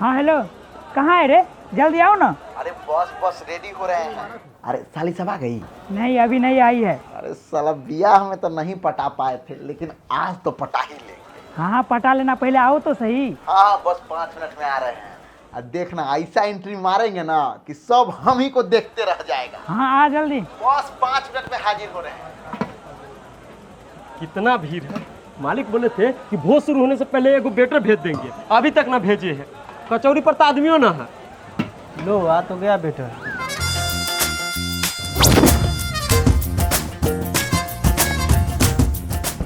हाँ हेलो, कहाँ है रे? जल्दी आओ ना। अरे बस बस रेडी हो रहे हैं। अरे साली सब आ गई? नहीं, अभी नहीं आई है। अरे साला ब्याह में तो नहीं पटा पाए थे, लेकिन आज तो पटा ही लेंगे। हाँ पटा लेना, पहले आओ तो सही। हाँ बस 5 मिनट में आ रहे हैं। और देखना ऐसा एंट्री मारेंगे ना कि सब हम ही को देखते रह जाएगा। हाँ आ जल्दी। बस 5 मिनट में हाजिर हो रहे हैं। कितना भीड़ है। मालिक बोले थे कि भोज शुरू होने से पहले एगो वेटर भेज देंगे, अभी तक ना भेजे हैं। कचौरी पर तो आदमियों ना है। लो आ तो गया बेटा।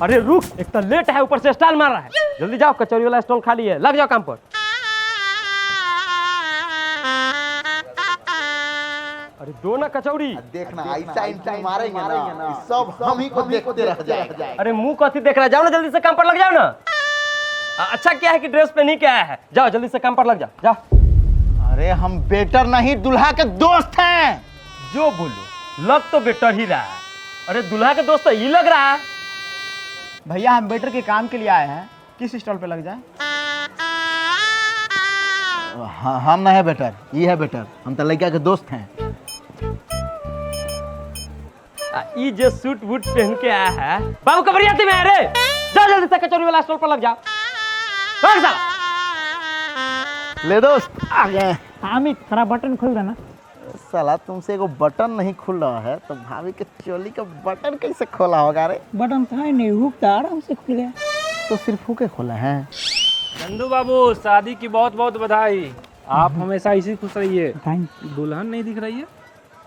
अरे रुक, एक तो लेट है, ऊपर से स्टाइल मार रहा है। जल्दी जाओ, कचौरी वाला स्टॉल खाली है, लग जाओ काम पर। अरे दो ना कचौरी। देखना ऐसा एंट्री मारेंगे ना कि सब हम ही को देखते रह जाएगा। अरे मुंह कथी देख रहा है, जाओ ना जल्दी से काम पर लग जाओ ना। अच्छा क्या है कि ड्रेस पे नहीं क्या है, जाओ जल्दी से काम पर लग जाओ, जाओ। अरे हम बेटर नहीं, दुल्हा के दोस्त हैं। जो बोलो, लग तो बेटर ही रहा है। अरे दुल्हा के दोस्त तो ये लग रहा है। भैया हम वेटर के काम के लिए आए हैं, किस स्टॉल पे लग जाए? हाँ, हम ना है बेटर, ये है बेटर। हम तो लड़का के दोस्त हैं। ये जो सूट वूट पहन के आया है, बाबू कबरियाती में है रे। जाओ जल्दी से कचौरी वाला स्टॉल पर लग जाओ। लग जाओ। ले दोस्त आ गए। अमित थोड़ा बटन खोल देना। साला तुमसे एगो बटन नहीं खुल रहा है तो भाभी के चोली का बटन कैसे खोला होगा रे? बटन तो है नहीं, हुक तो आराम से खुल गया। तो सिर्फ हुके खोला है। चंदू बाबू, शादी की बहुत बहुत बधाई। आप हमेशा इसी खुश रहिए। थैंक। दुल्हन नहीं दिख रही है?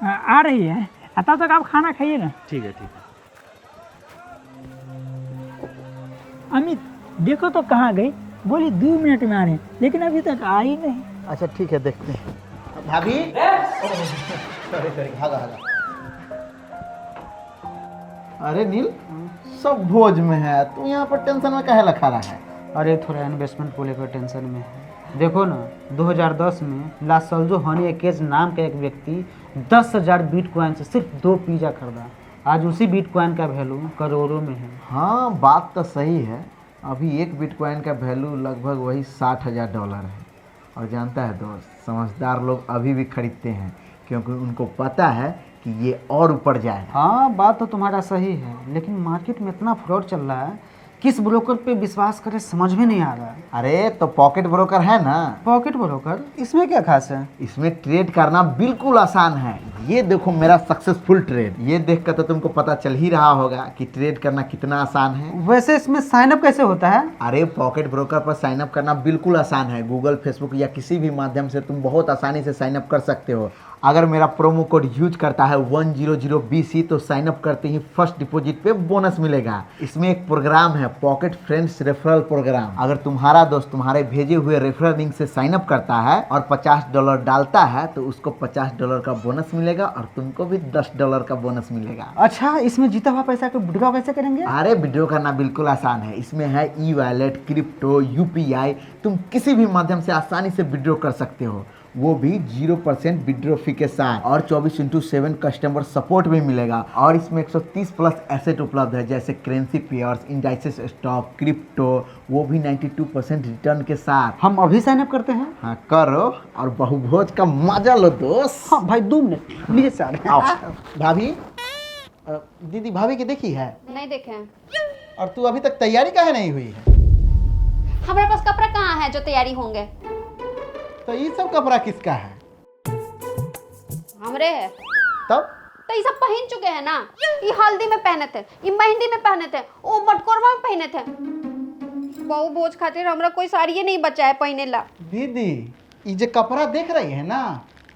आ रही है, तब तक आप खाना खाइए ना। ठीक है ठीक है। अमित देखो तो कहाँ गई? बोली 2 मिनट में आ रहे हैं, लेकिन अभी तक आई नहीं। अच्छा ठीक है, देखते हैं। भाभी सॉरी सॉरी, भागा भागा। अरे नील, सब भोज में है, तू यहाँ पर टेंशन में काहे लखा रहा है? अरे थोड़ा इन्वेस्टमेंट को लेकर टेंशन में है। देखो ना, 2010 में लासल्जो हनी एकेज नाम का एक व्यक्ति 10,000 बिटकॉइन से सिर्फ 2 पिज़्ज़ा खरीदा। आज उसी बिटकॉइन का वैल्यू करोड़ों में है। हाँ बात तो सही है। अभी एक बिटकॉइन का वैल्यू लगभग वही $60,000 है। और जानता है दोस्त, समझदार लोग अभी भी खरीदते हैं क्योंकि उनको पता है कि ये और ऊपर जाएगा। हाँ बात तो तुम्हारा सही है, लेकिन मार्केट में इतना फ्रॉड चल रहा है, किस ब्रोकर पे विश्वास करें समझ में नहीं आ रहा है। अरे तो पॉकेट ब्रोकर है ना। पॉकेट ब्रोकर, इसमें क्या खास है? इसमें ट्रेड करना बिल्कुल आसान है। ये देखो मेरा सक्सेसफुल ट्रेड। ये देखकर तो तुमको पता चल ही रहा होगा कि ट्रेड करना कितना आसान है। वैसे इसमें साइन अप कैसे होता है? अरे पॉकेट ब्रोकर पर साइन अप करना बिल्कुल आसान है। गूगल, फेसबुक या किसी भी माध्यम से तुम बहुत आसानी से साइन अप कर सकते हो। अगर मेरा प्रोमो कोड यूज करता है 100BC तो साइन अप करते ही फर्स्ट डिपॉजिट पे बोनस मिलेगा। इसमें एक प्रोग्राम है, पॉकेट फ्रेंड्स रेफरल प्रोग्राम। अगर तुम्हारा दोस्त तुम्हारे भेजे हुए रेफरल लिंक से साइन अप करता है और $50 डालता है तो उसको $50 का बोनस मिलेगा और तुमको भी $10 का बोनस मिलेगा। अच्छा, इसमें जीता हुआ पैसा को विड्रॉ कैसे करेंगे? अरे विड्रॉ करना बिल्कुल आसान है। इसमें है ई वॉलेट, क्रिप्टो, UPI। तुम किसी भी माध्यम से आसानी से विड्रॉ कर सकते हो, वो भी 0% विड्रॉ फी के साथ। और 24/7 कस्टमर सपोर्ट भी मिलेगा। और इसमें 130 प्लस एसेट उपलब्ध है, जैसे currency pairs, indices stock, crypto, वो भी 92% रिटर्न के साथ। हम अभी साइन अप करते हैं। हाँ करो और बहुभोज का मजा लो दोस्त। हाँ भाई 2 मिनट प्लीज सर। आओ। भाभी, दीदी भाभी की देखी है? नहीं देखे हैं। और तू अभी तक तैयारी काहे नहीं हुई है? हमारे पास कपड़ा कहाँ है जो तैयारी होंगे? तो ये सब कपड़ा किसका है? हमरे है। तब तो ये सब पहन चुके हैं ना। ये हल्दी में पहने थे, ये मेहंदी में पहने थे, वो मटकोरवा में पहने थे। बहु भोज खातिर हमरा कोई साड़ी नहीं बचा है पहने ला। दीदी, ये जो कपड़ा देख रही है ना,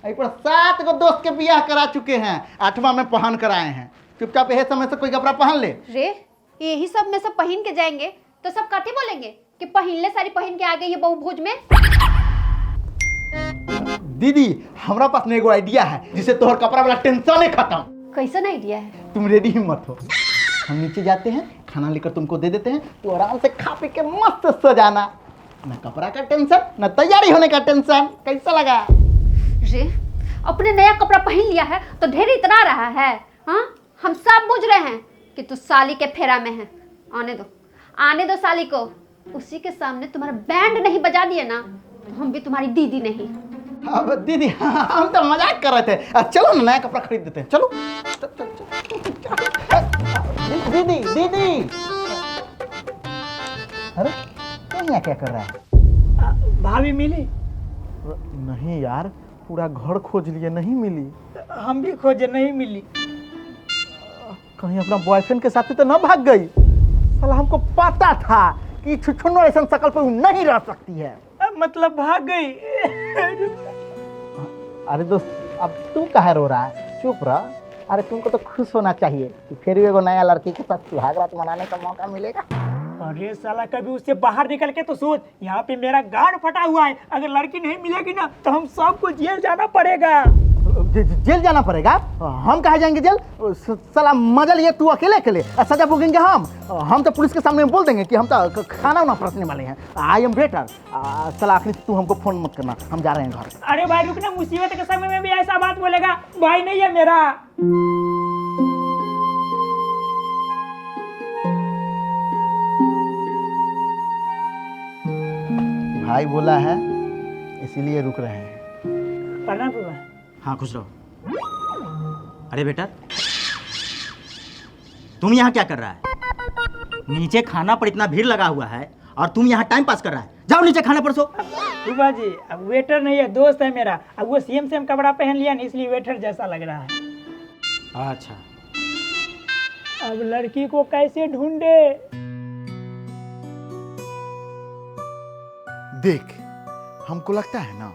यही पर 7 गो दोस्त के बियाह करा चुके हैं, 8वां में पहन कर आए हैं। चुपचाप यही समय से कोई कपड़ा पहन ले। रे यही सब में सब पहन के जाएंगे तो सब कथी बोलेंगे कि पहन ले साड़ी पहन के आ गई है बहु भोज में। दीदी, हमरा पास में एगो आइडिया है जिससे तोहर कपड़ा वाला टेंशन ही खत्म। कैसन आइडिया है? तुम रेडी ही मत हो, हम नीचे जाते हैं, खाना लेकर तुमको दे देते हैं, तो आराम से खा पी के मस्त सो जाना। न कपड़ा का टेंशन, न तैयारी होने का टेंशन। कैसा लगा? रे अपने नया कपड़ा पहन लिया है तो ढेर इतना रहा है। हाँ हम सब बुझ रहे हैं कि तू साली के फेरा में है। आने दो साली को। उसी के सामने तुम्हारा बैंड नहीं बजा दिया ना हम भी तुम्हारी दीदी नहीं। अब दीदी हम तो मजाक कर रहे थे। चलो ना, नया कपड़ा खरीद देते हैं, चलो। दीदी दीदी, अरे तुम यहाँ क्या कर रहा है? भाभी मिली? नहीं यार, पूरा घर खोज लिए, नहीं मिली। हम भी खोजे, नहीं मिली। कहीं अपना बॉयफ्रेंड के साथ तो ना भाग गई? साला हमको पता था कि छुछुन्नो ऐसा शकल पे नहीं रह सकती है। मतलब भाग गई। अरे दोस्त, अब तू काहे रो रहा है? चुप रह। अरे तुमको तो खुश होना चाहिए कि फिर भी एगो नया लड़की के साथ सुहाग रात मनाने का मौका मिलेगा। अरे साला, कभी उससे बाहर निकल के तो सोच। यहाँ पे मेरा गार्ड फटा हुआ है, अगर लड़की नहीं मिलेगी ना तो हम सबको जेल जाना पड़ेगा। जेल जाना पड़ेगा? हम कहाँ जाएंगे जेल? साला मजा लिए तू अकेले अकेले, सजा भोगेंगे हम तो पुलिस के सामने बोल देंगे कि हम तो खाना उना परसने वाले हैं। I am better. साला आखिरी तू हमको फोन मत करना, हम जा रहे हैं घर। अरे भाई रुकना, मुसीबत के समय में भी ऐसा बात बोलेगा? भाई नहीं है मेरा। भाई बोला है इसीलिए रुक रहे हैं। प्रणाम बाबा। हाँ खुश रहो। अरे बेटा, तुम यहाँ क्या कर रहा है? नीचे खाना पर इतना भीड़ लगा हुआ है और तुम यहाँ टाइम पास कर रहा है। जाओ नीचे खाना परसो। बाबा जी, अब वेटर नहीं है, दोस्त है मेरा। अब वो सेम कपड़ा पहन लिया ना, इसलिए वेटर जैसा लग रहा है। अच्छा, अब लड़की को कैसे ढूंढे? देख, हमको लगता है ना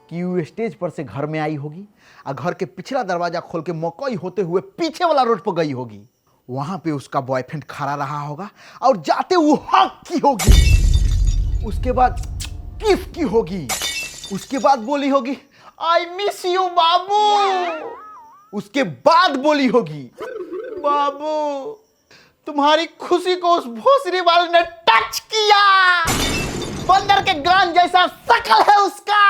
कि वो स्टेज पर से घर में आई होगी और घर के पिछला दरवाजा खोल के मकई होते हुए पीछे वाला रोड पर गई होगी। वहां पे उसका बॉयफ्रेंड खड़ा रहा होगा और जाते वो हक की होगी। उसके बाद किस की होगी। उसके बाद बोली होगी आई मिस यू बाबू। उसके बाद बोली होगी बाबू तुम्हारी खुशी को उस भोसरी वाले ने टच किया। बंदर के गान जैसा शकल है उसका।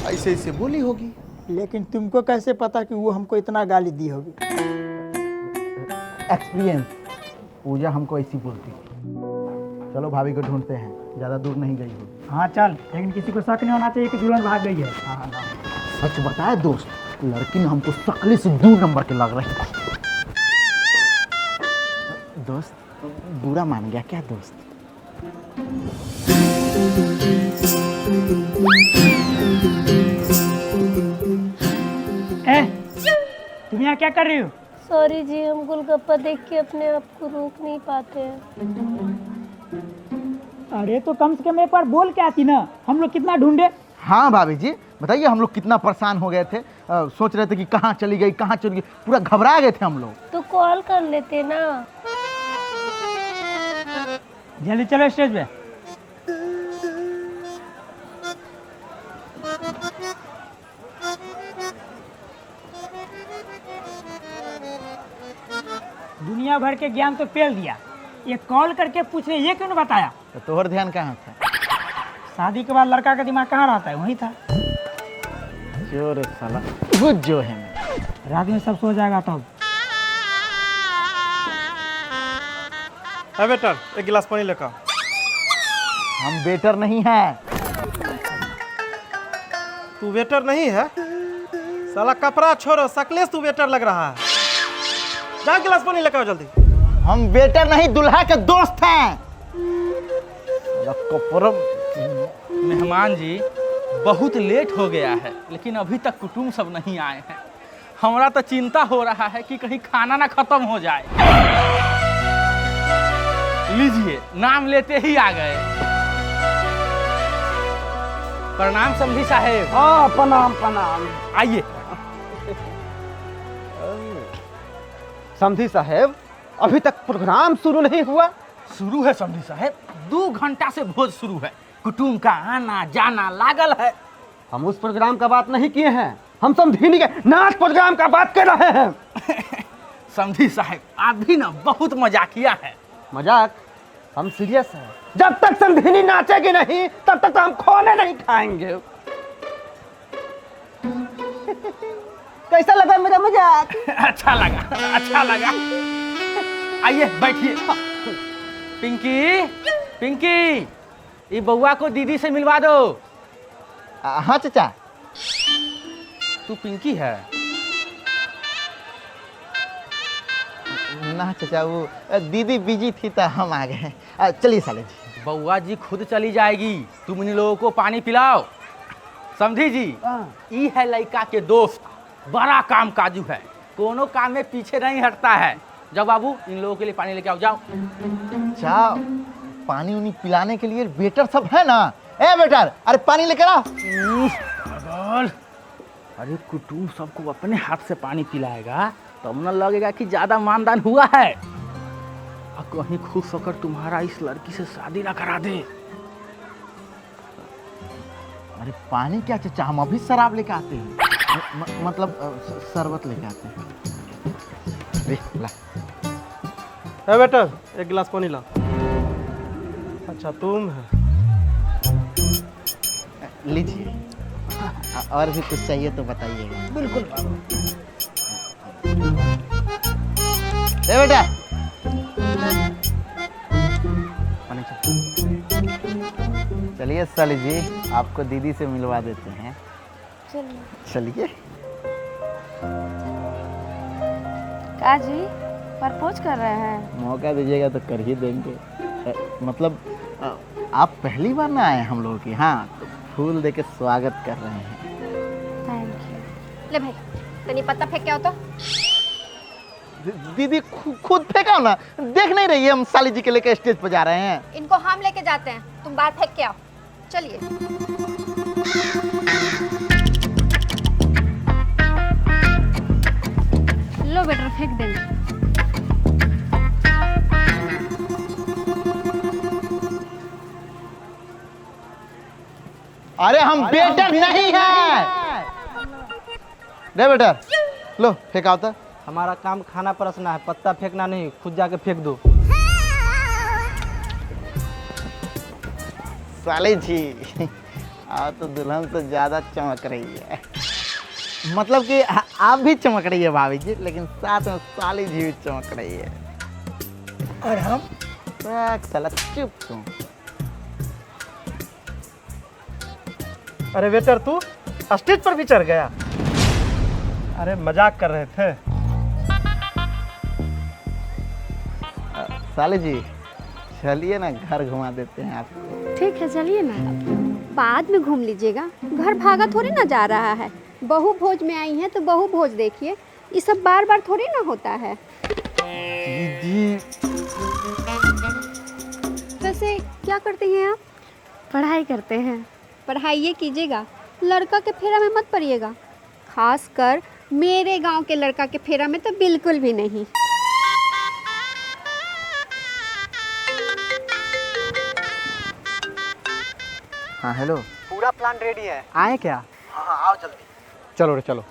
ऐसे ऐसे बोली होगी। लेकिन तुमको कैसे पता कि वो हमको इतना गाली दी होगी? एक्सपीरियंस। पूजा हमको ऐसी बोलती। चलो भाभी को ढूंढते हैं, ज्यादा दूर नहीं गई होगी। हाँ चल, लेकिन किसी को शक नहीं होना चाहिए कि दुल्हन भाग गई है। सच बताए दोस्त, लड़की ने हमको शकली से 2 नंबर के लग रही है। दोस्त बुरा मान गया क्या दोस्त? तुम यहाँ क्या कर रही हो? सॉरी जी, हम गोलगप्पा देख के अपने आप को रोक नहीं पाते हैं। अरे तो कम से कम एक बार बोल के आती ना, हम लोग कितना ढूंढे। हाँ भाभी जी, बताइए हम लोग कितना परेशान हो गए थे। सोच रहे थे कि कहाँ चली गई, कहाँ चली गई, पूरा घबरा गए थे हम लोग। तो कॉल कर लेते ना। जल्दी चलो स्टेज पे। दुनिया भर के ज्ञान तो पेल दिया, ये कॉल करके पूछने ये क्यों नहीं बताया? तो तोहर ध्यान कहाँ था? शादी के बाद लड़का का दिमाग कहाँ रहता है? वहीं था। चोर साला बुझ जो है। रात में सब सो जाएगा तब। है बेटर, एक गिलास पानी लेकर। हम वेटर नहीं है। तू वेटर नहीं है? साला कपड़ा छोड़ो, शकले से तू वेटर लग रहा है। जा गिलास पानी लेकर आओ जल्दी। हम वेटर नहीं, दुल्हा के दोस्त हैं। मेहमान जी, बहुत लेट हो गया है लेकिन अभी तक कुटुंब सब नहीं आए हैं। हमारा तो चिंता हो रहा है कि कहीं खाना ना खत्म हो जाए। लीजिए, नाम लेते ही आ गए। प्रणाम समधी साहेब। हाँ प्रणाम प्रणाम। आइए। समधी साहेब, अभी तक प्रोग्राम शुरू नहीं हुआ। शुरू है समधी साहेब, 2 घंटा से भोज शुरू है। कुटुंब का आना जाना लागल है। हम उस प्रोग्राम का बात नहीं किए हैं, हम समधिनी के नाच प्रोग्राम का बात कर रहे हैं। समधी साहेब, आप भी ना बहुत मजाकिया है। मजाक? हम सीरियस हैं। जब तक समधिनी नाचेगी नहीं तब तक हम खोने नहीं खाएंगे। कैसा लगा मेरा मजाक? अच्छा लगा, अच्छा लगा। आइए बैठिए। पिंकी, पिंकी, ये बउआ को दीदी से मिलवा दो। हाँ चाचा। तू पिंकी है? ना चाचा, वो दीदी बिजी थी तो हम आ गए। चलिए साले जी। बउआ जी खुद चली जाएगी, तुम इन लोगों को पानी पिलाओ। समझी जी? ई है लड़का के दोस्त, बड़ा काम काजू है, कोनो काम में पीछे नहीं हटता है। जाओ बाबू, इन लोगों के लिए पानी लेके आओ, जाओ। अच्छा, पानी उनी पिलाने के लिए वेटर सब है ना? ए वेटर, अरे पानी लेकर आ। अरे कुटुम्ब सबको अपने हाथ से पानी पिलाएगा तब न लगेगा कि ज्यादा मानदान हुआ है। और कहीं खुश होकर तुम्हारा इस लड़की से शादी ना करा दे। अरे पानी क्या चाचा, हम अभी शराब लेके आते हैं। मतलब शरबत लेके आते हैं। ला। है बेटा, एक गिलास पानी ला। अच्छा तुम है? लीजिए, और भी कुछ चाहिए तो बताइएगा। बिल्कुल। बेटा, पानी चलिए साली जी, आपको दीदी से मिलवा देते हैं। चलिए। का जी प्रपोज कर रहे हैं? मौका दीजिएगा तो कर ही देंगे। मतलब आप पहली बार ना आए हम लोगों की, हाँ, तो फूल देके स्वागत कर रहे हैं। Thank you. ले भाई, तनी पत्ता फेंक के आओ तो। दीदी खुद फेंका ना, देख नहीं रही है हम साली जी के लेके स्टेज पर जा रहे हैं। इनको हम लेके जाते हैं, तुम बाहर फेंक के आओ। चलिए। लो बेटा, फेंक देंगे। अरे हम बेटर नहीं है। दे बेटर, लो फेंका होता। हमारा काम खाना परोसना है, पत्ता फेंकना नहीं। खुद जाके फेंक दो। साली जी, आप तो दुल्हन से ज्यादा चमक रही है। मतलब कि आप भी चमक रही है भाभी जी, लेकिन साथ में साली जी भी चमक रही है। और हम साला चुप तुम। अरे वेटर, तू स्टेज पर भी चढ़ गया? अरे मजाक कर रहे थे। साली जी, चलिए ना, घर घुमा देते हैं आपको। ठीक है, चलिए ना, बाद में घूम लीजिएगा। घर भागा थोड़ी ना जा रहा है। बहू भोज में आई हैं तो बहू भोज देखिए। ये सब बार बार थोड़ी ना होता है। दीदी, वैसे क्या करते हैं आप? पढ़ाई करते हैं। पढ़ाई कीजिएगा, लड़का के फेरा में मत पड़िएगा। खासकर मेरे गांव के लड़का के फेरा में तो बिल्कुल भी नहीं। हाँ हेलो। पूरा प्लान रेडी है, आए क्या? हाँ आओ जल्दी। चलो रे चलो।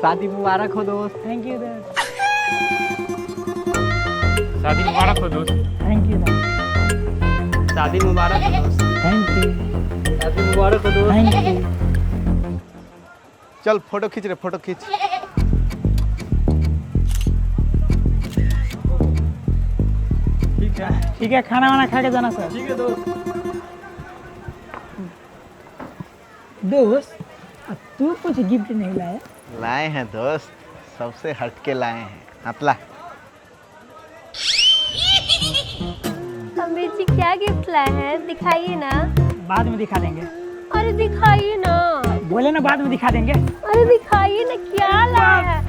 शादी मुबारक हो दोस्त। थैंक यू दोस्त। शादी मुबारक हो दोस्त। थैंक यू दोस्त। शादी मुबारक हो दोस्त। Thank you. शादी मुबारक हो दोस्त। Thank you. चल फोटो खींच रे, फोटो खींच। ठीक है, खाना वाना खा के जाना सर। ठीक है दोस्त। दोस्त, अब तू कुछ गिफ्ट नहीं लाया? लाए हैं दोस्त, सबसे हटके लाए हैं। अतला। अम्मी जी क्या गिफ्ट लाए हैं? दिखाइए ना। बाद में दिखा देंगे। अरे दिखाइए ना। बोले ना बाद में दिखा देंगे। अरे दिखाइए ना, क्या लाए हैं?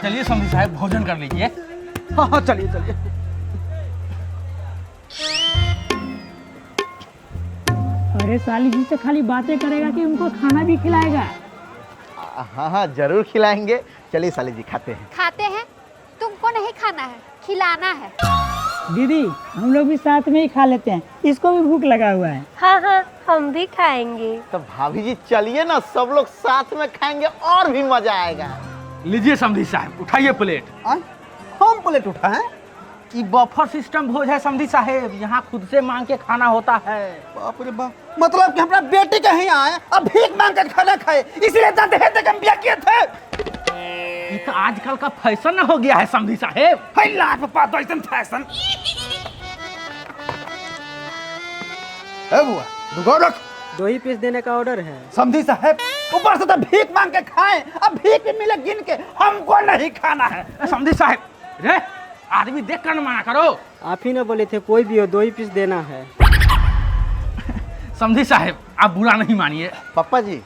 चलिए समझी साहब, भोजन कर लीजिए। हाँ हाँ, चलिए चलिए। अरे साली जी से खाली बातें करेगा कि उनको खाना भी खिलाएगा? हाँ हाँ जरूर खिलाएंगे। चलिए साली जी, खाते हैं। खाते हैं? तुमको नहीं खाना है, खिलाना है। दीदी, हम लोग भी साथ में ही खा लेते हैं, इसको भी भूख लगा हुआ है। हाँ हाँ, हम भी खाएंगे। तो भाभी जी चलिए ना, सब लोग साथ में खाएंगे और भी मजा आएगा। लीजिए समधी साहब, उठाइए प्लेट। हम प्लेट उठाएं? ये बफर सिस्टम भोज है समधी साहब, यहाँ खुद से मांग के खाना होता है। बाप रे बाप, मतलब कि हमारा बेटी कहीं आए अब भीख मांग कर खाना खाए, इसलिए तो दहेज देकर हम ब्याह किए थे। ये तो आजकल का फैशन हो गया है समधी साहेब। फैशन है बुआ दुगो रख। 2 ही पीस देने का ऑर्डर है। समधी साहब ऊपर से तो भीख मांग के खाएं, अब भीख मिले गिन के, हमको नहीं खाना है। समधी साहेब रे आदमी देख कर मना करो। आप ही ना बोले थे कोई भी हो 2 ही पीस देना है। समधी साहेब आप बुरा नहीं मानिए। पप्पा जी,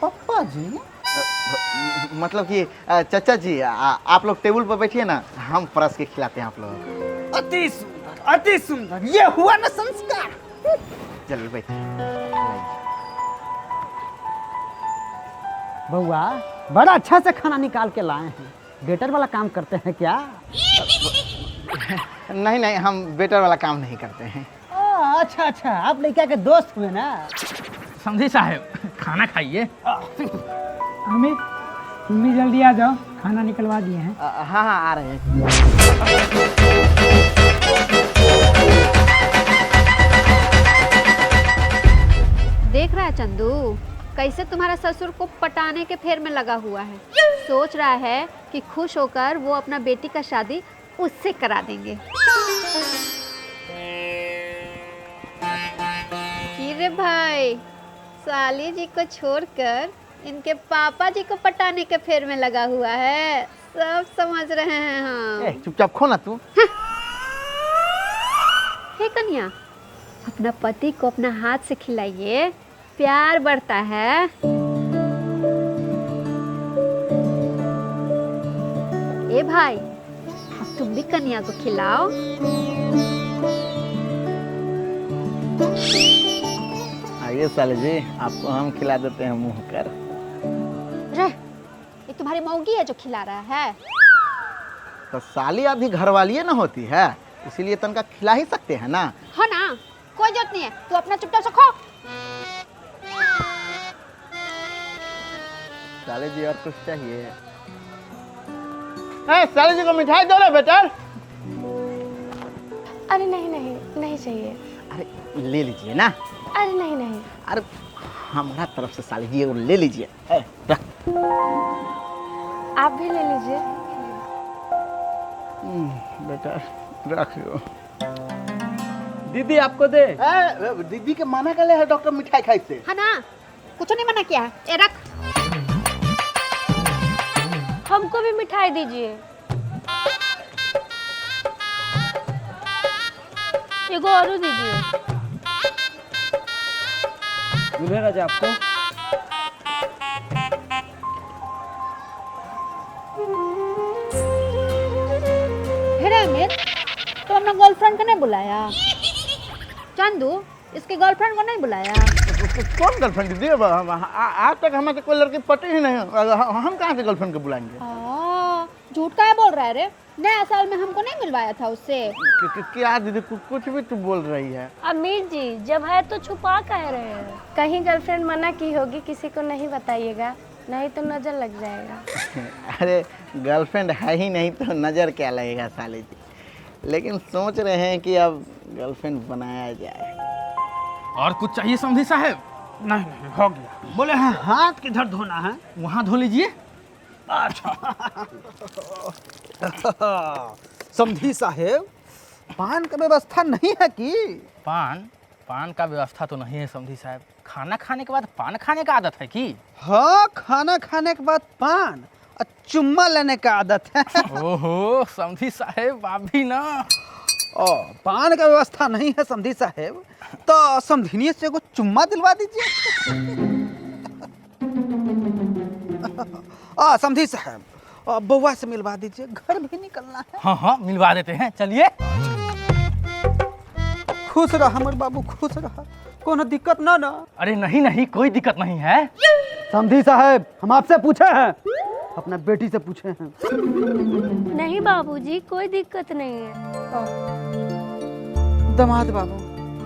पप्पा जी मतलब कि चाचा जी आप लोग टेबल पर बैठिए ना, हम परस के खिलाते हैं आप लोगों को। अति सुंदर, अति सुंदर, ये हुआ ना संस्कार। चलिए बैठिए। बउआ बड़ा अच्छा से खाना निकाल के लाए हैं। वेटर वाला काम करते हैं क्या? नहीं नहीं, हम वेटर वाला काम नहीं करते हैं। अच्छा अच्छा, आप लड़का के दोस्त हुए ना। समधी साहेब खाना खाइए। अम्मी तुम भी जल्दी आ जाओ, खाना निकलवा दिए हैं। हाँ हाँ आ रहे हैं। देख रहा है चंदू, कैसे तुम्हारा ससुर को पटाने के फेर में लगा हुआ है। सोच रहा है कि खुश होकर वो अपना बेटी का शादी उससे करा देंगे। कि रे भाई, साली जी को छोड़कर इनके पापा जी को पटाने के फेर में लगा हुआ है। सब समझ रहे हैं हम। चुपचाप खो ना तू। हे कन्या, अपना पति को अपना हाथ से खिलाइए, प्यार बढ़ता है। ए भाई, अब तुम भी कन्या को खिलाओ। आइए साले जी, आपको हम खिला देते हैं मुंह कर। रे, ये तुम्हारी मौगी है जो खिला रहा है। तो साली आधी घरवाली ना होती है, इसीलिए तनका खिला ही सकते हैं ना। हाँ ना, कोई जरूरत नहीं है, तू अपना चुपचाप से खो। साले जी और कुछ चाहिए? साले जी को मिठाई दो ना बेटा। अरे नहीं नहीं, नहीं चाहिए। अरे ले लीजिए ना। अरे नहीं नहीं। अरे हमारा तरफ से साले जी ले लीजिए। रख। आप भी ले लीजिए। बेटा रखियो। दीदी आपको दे। दीदी के मना कर ले है डॉक्टर मिठाई खाई से। हाँ ना, कुछ नहीं मना किया है। ए रख। हमको भी मिठाई दीजिए। एगो और दीजिए। दूल्हे राजा आपको। अमित, तो अपना गर्लफ्रेंड को नहीं बुलाया? चंदू, इसके गर्लफ्रेंड को नहीं बुलाया? कौन गर्लफ्रेंड दीदी? आज तक हमारे कोई लड़की पटी ही नहीं। हम कहाँ से गर्लफ्रेंड को बुलाएंगे? झूठ का बोल रहा है रे? नया साल में हमको नहीं मिलवाया था उससे। क्या दीदी, कुछ भी तू बोल रही है। अमीर जी, जब है तो छुपा कह रहे हैं। कहीं गर्लफ्रेंड मना की होगी, किसी को नहीं बताइएगा, नहीं तो नजर लग जाएगा। अरे गर्लफ्रेंड है ही नहीं तो नज़र क्या लगेगा साले जी। लेकिन सोच रहे हैं कि अब गर्लफ्रेंड बनाया जाए। और कुछ चाहिए समधी साहब? नहीं नहीं, हो गया। बोले हैं हाथ किधर धोना है? वहाँ धो लीजिए। समधी साहेब, पान का व्यवस्था नहीं है कि? पान का व्यवस्था तो नहीं है समधी साहब। खाना खाने के बाद पान खाने का आदत है कि? हाँ, खाना खाने के बाद पान और चुम्मा लेने का आदत है। ओहो समधी साहब, आप भी ना। पान का व्यवस्था नहीं है समधी साहेब, तो समधिनी से एगो चुम्मा दिलवा दीजिए। समधी साहब, बउआ से मिलवा दीजिए, घर भी निकलना है। हाँ हाँ मिलवा देते हैं, चलिए। खुश रहा हमर बाबू, खुश रहा, कोनो दिक्कत ना ना। अरे नहीं नहीं, कोई दिक्कत नहीं है। समधी साहब, हम आपसे पूछे हैं, अपना बेटी से पूछे हैं। नहीं बाबूजी, कोई दिक्कत नहीं है। दामाद बाबू,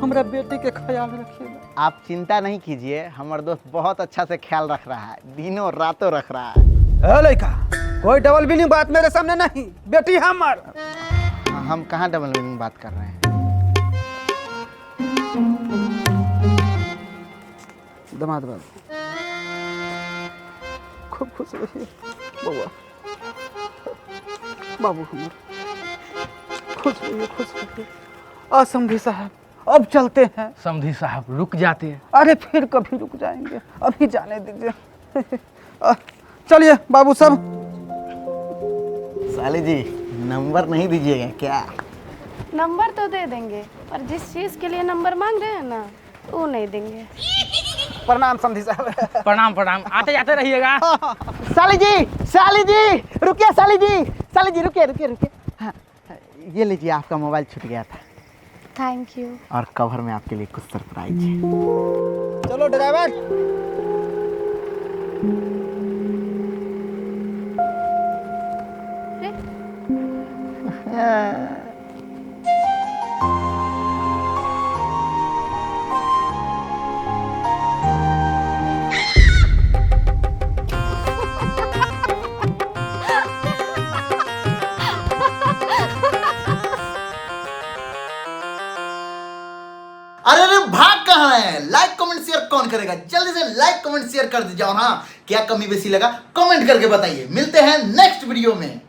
हमरा बेटी के ख्याल रखिएगा। आप चिंता नहीं कीजिए, हमारा दोस्त बहुत अच्छा से ख्याल रख रहा है, दिनों रातों रख रहा है। लड़का, कोई डबल मीनिंग बात मेरे सामने नहीं, बेटी हमर। हम कहाँ डबल मीनिंग बात कर रहे हैं? दामाद बाबू, खूब खुश रहिए। बउआ बाबू हमारे खुश रहिए खुश रहिए। समधी साहब अब चलते हैं। समधी साहब रुक जाते हैं। अरे फिर कभी रुक जाएंगे, अभी जाने दीजिए। चलिए बाबू साहब। साली जी नंबर नहीं दीजिएगा क्या? नंबर तो दे देंगे, पर जिस चीज़ के लिए नंबर मांग रहे हैं ना वो नहीं देंगे। प्रणाम समधी साहब। प्रणाम प्रणाम, आते जाते रहिएगा। साली जी रुकिए, साली जी रुकिए। हाँ, ये लीजिए आपका मोबाइल छूट गया था थैंक यू। और कवर में आपके लिए कुछ सरप्राइज है। चलो ड्राइवर। अरे भाग कहाँ है? लाइक कमेंट शेयर कौन करेगा? जल्दी से लाइक कमेंट शेयर कर दीजिए। और हाँ, क्या कमी बेसी लगा कमेंट करके बताइए। मिलते हैं नेक्स्ट वीडियो में।